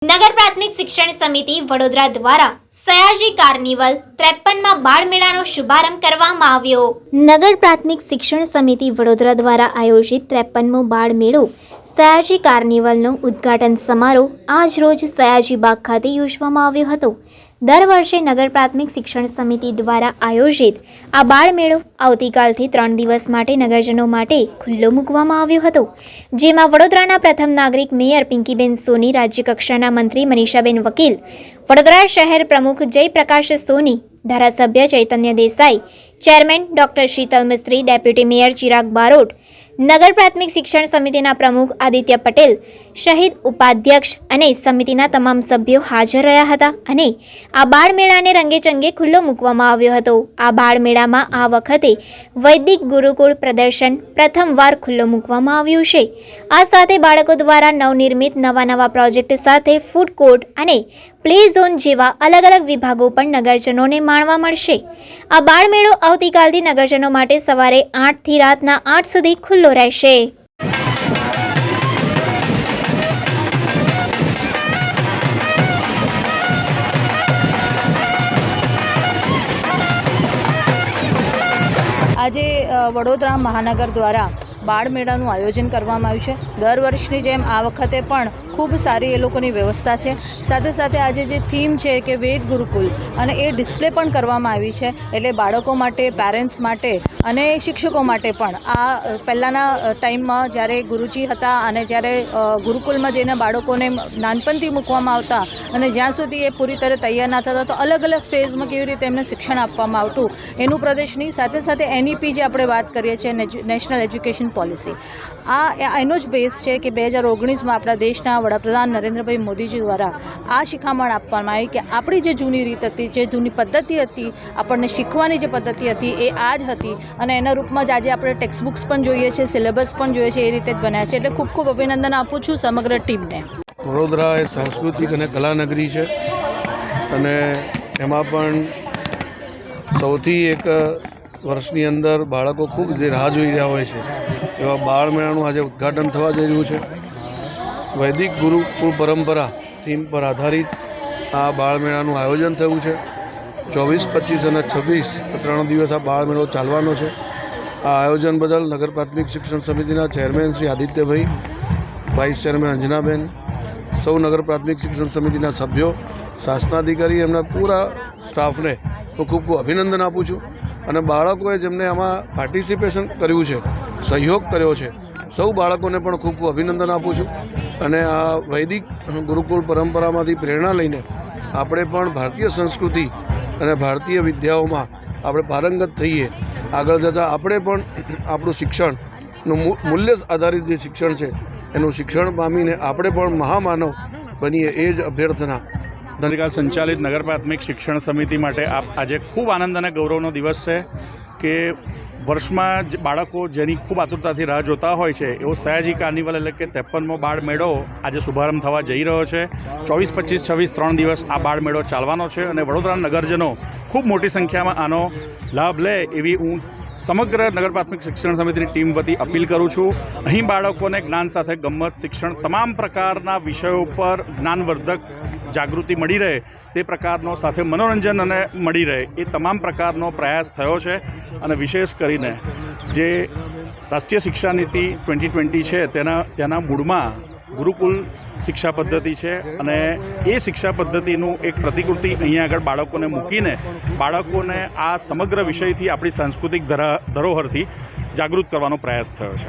નગર પ્રાથમિક શિક્ષણ સમિતિ વડોદરા દ્વારા સયાજી કાર્નિવલ 53માં બાળ મેળાનો શુભારંભ કરવામાં આવ્યો। નગર પ્રાથમિક શિક્ષણ સમિતિ વડોદરા દ્વારા આયોજિત 53મો બાળ મેળો સયાજી કાર્નિવલનો ઉદ્ઘાટન સમારોહ આજ રોજ સયાજી બાગ ખાતે યોજવામાં આવ્યો હતો। દર વર્ષે નગર પ્રાથમિક શિક્ષણ સમિતિ દ્વારા આયોજિત આ બાળ મેળો આવતીકાલથી 3 દિવસ માટે નગરજનો માટે ખુલ્લો મૂકવામાં આવ્યો હતો, જેમાં વડોદરાના પ્રથમ નાગરિક મેયર પિંકીબેન સોની, રાજ્યકક્ષાના મંત્રી મનીષાબેન વકીલ, વડોદરા શહેર પ્રમુખ જયપ્રકાશ સોની, ધારાસભ્ય ચૈતન્ય દેસાઈ, ચેરમેન ડોક્ટર શીતલ મિસ્ત્રી, ડેપ્યુટી મેયર ચિરાગ બારોટ, નગર પ્રાથમિક શિક્ષણ સમિતિના પ્રમુખ આદિત્ય પટેલ સહિત ઉપાધ્યક્ષ અને સમિતિના તમામ સભ્યો હાજર રહ્યા હતા અને આ બાળ મેળાને રંગેચંગે ખુલ્લો મૂકવામાં આવ્યો હતો। આ બાળ મેળામાં આ વખતે વૈદિક ગુરુકુળ પ્રદર્શન પ્રથમવાર ખુલ્લો મૂકવામાં આવ્યું છે। આ સાથે બાળકો દ્વારા નવનિર્મિત નવા પ્રોજેક્ટ સાથે ફૂડ કોર્ટ અને પ્લે ઝોન જેવા અલગ અલગ વિભાગો પણ નગરજનોને માણવા મળશે। આ બાળ મેળો આવતીકાલથી નગરજનો માટે સવારે 8 થી રાતના 8 સુધી ખુલ્લો રહેશે। આજે વડોદરા મહાનગર દ્વારા બાળ મેળાનું આયોજન કરવામાં આવ્યું છે। દર વર્ષની જેમ આ વખતે પણ ખૂબ સારી એ લોકોની વ્યવસ્થા છે। સાથે સાથે આજે જે થીમ છે કે વેદ ગુરુકુલ અને એ ડિસ્પ્લે પણ કરવામાં આવી છે, એટલે બાળકો માટે, પેરેન્ટ્સ માટે અને શિક્ષકો માટે પણ આ પહેલાંના ટાઈમમાં જ્યારે ગુરુજી હતા અને જ્યારે ગુરુકુલમાં જઈને બાળકોને નાનપણથી મૂકવામાં આવતા અને જ્યાં સુધી એ પૂરી તરહ તૈયાર ના થતા તો અલગ અલગ ફેઝમાં કેવી રીતે એમને શિક્ષણ આપવામાં આવતું એનું પ્રદર્શની, સાથે સાથે NEP જે આપણે વાત કરીએ છીએ, નેશનલ એજ્યુકેશન પોલિસી, આ એનો જ બેઝ છે કે 2019માં આપણા દેશના વડાપ્રધાન નરેન્દ્રભાઈ મોદીજી દ્વારા આ શિખામણ આપવામાં આવી કે આપણી જે જૂની રીત હતી, જે જૂની પદ્ધતિ હતી, આપણને શીખવાની જે પદ્ધતિ હતી એ આ જ હતી અને એના રૂપમાં જ આજે આપણે ટેક્સ્ટ બુક્સ પણ જોઈએ છે, સિલેબસ પણ જોઈએ છે, એ રીતે જ બન્યા છે। એટલે ખૂબ ખૂબ અભિનંદન આપું છું સમગ્ર ટીમને। વડોદરા એ સાંસ્કૃતિક અને કલા નગરી છે અને એમાં પણ સૌથી એક વર્ષની અંદર બાળકો ખૂબ જે રાહ જોઈ રહ્યા હોય છે એવા બાળ મેળાનું આજે ઉદ્ઘાટન થવા જઈ રહ્યું છે। વૈદિક ગુરુકુળ પરંપરા થીમ પર આધારિત આ બાળ મેળાનું આયોજન થયું છે। 24, 25 અને 26 3 દિવસ આ બાળ મેળો ચાલવાનો છે। આ આયોજન બદલ નગર પ્રાથમિક શિક્ષણ સમિતિના ચેરમેન શ્રી આદિત્યભાઈ, વાઇસ ચેરમેન અંજનાબેન, સૌ નગર પ્રાથમિક શિક્ષણ સમિતિના સભ્યો, શાસનાધિકારી, એમના પૂરા સ્ટાફને હું ખૂબ ખૂબ અભિનંદન આપું છું અને બાળકોએ જેમને આમાં પાર્ટિસિપેશન કર્યું છે, સહયોગ કર્યો છે, સૌ બાળકોને પણ ખૂબ ખૂબ અભિનંદન આપું છું અને આ વૈદિક ગુરુકુળ પરંપરામાંથી પ્રેરણા લઈને આપણે પણ ભારતીય સંસ્કૃતિ અને ભારતીય વિદ્યાઓમાં આપણે પારંગત થઈએ। આગળ જતાં આપણે પણ આપણું શિક્ષણનું મૂલ્ય આધારિત જે શિક્ષણ છે એનું શિક્ષણ પામીને આપણે પણ મહામાનવ બનીએ, એ જ અભ્યર્થના। ધનિકા સંચાલિત નગર પ્રાથમિક શિક્ષણ સમિતિ માટે આજે ખૂબ આનંદ અને ગૌરવનો દિવસ છે કે વર્ષમાં બાળકો જેની ખૂબ આતુરતાથી રાહ જોતા હોય છે એવો સયાજી કાર્નિવલ એટલે કે 53મો બાળ મેળો આજે શુભારંભ થવા જઈ રહ્યો છે। 24, 25, 26 3 દિવસ આ બાળ મેળો ચાલવાનો છે અને વડોદરાના નગરજનો ખૂબ મોટી સંખ્યામાં આનો લાભ લે એવી હું સમગ્ર નગર પ્રાથમિક શિક્ષણ સમિતિની ટીમ વતી અપીલ કરું છું। અહીં બાળકોને જ્ઞાન સાથે ગમ્મત, શિક્ષણ, તમામ પ્રકારના વિષયો પર જ્ઞાનવર્ધક જાગૃતિ મળી રહે તે પ્રકારનો, સાથે મનોરંજન અને મળી રહે એ તમામ પ્રકારનો પ્રયાસ થયો છે અને વિશેષ કરીને જે રાષ્ટ્રીય શિક્ષા નીતિ 2020 છે તેના મૂળમાં ગુરુકુલ શિક્ષા પદ્ધતિ છે અને એ શિક્ષા પદ્ધતિનું એક પ્રતિકૃતિ અહીંયા આગળ બાળકોને મૂકીને બાળકોને આ સમગ્ર વિષયથી આપણી સાંસ્કૃતિક ધરોહરથી જાગૃત કરવાનો પ્રયાસ થયો છે।